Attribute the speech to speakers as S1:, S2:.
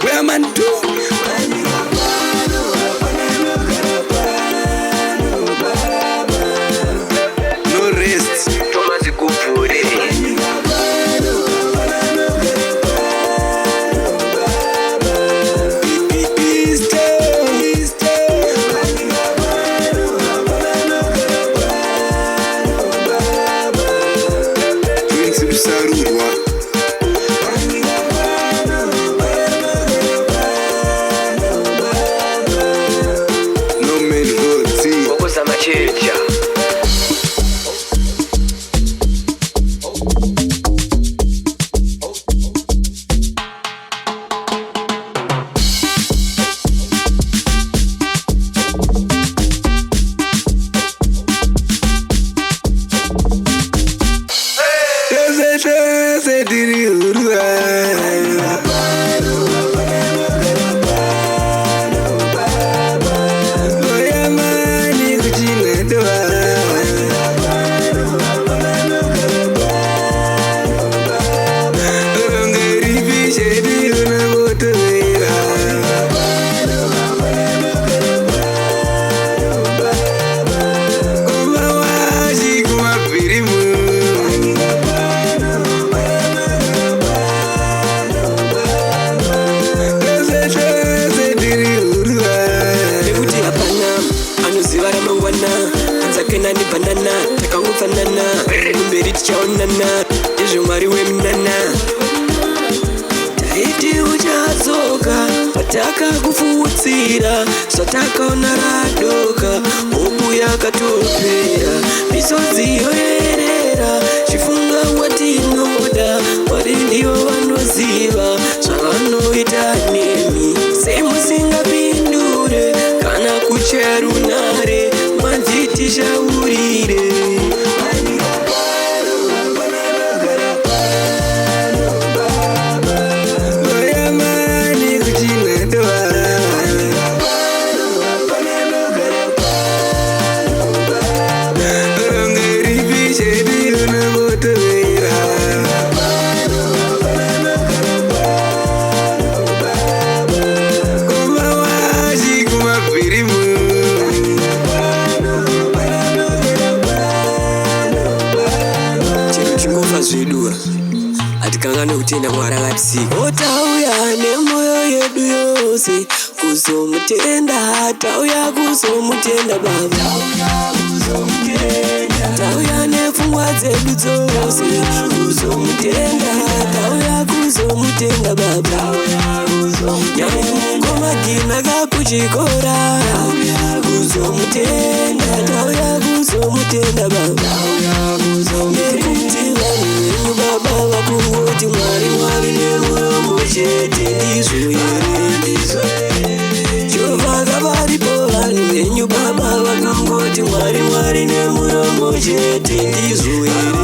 S1: where man do. No rest. Thomas Kupuri. Banana, takangu fanana, kumberi tichaonana, izvumwari wemunana. Taiti uchazoka, pataka kufutsira, satakaona radoka, huku yakatopera, misodzi yoerera, chifunga watinoda, Mwari ndivo vanoziva, zvavanoita nemi. Semusingapindure, kana kucherunare, tishaurire oyamani kuchinadoa rongeripishediyona motovera kumawashi kumabhirimu zvidua atikangane kutenda Mwari akatisika. Otauya nemoyo yedu yose kuzomutenda, tauya kuzomutenda Baba, tauya nepfungwa dzedu dzose kuzomutenda, tauya kuzomutenda Baba, nyamukomagina kakuchikora kuzomutenda, tauya kuzomutenda Baba, nekuti vanhu Baba vakungoti Mwari nemuromo chete ndizvo here. Jehovha varipo vanhu venyu Baba vakangoti Mwari nemuromo chete ndizvo here.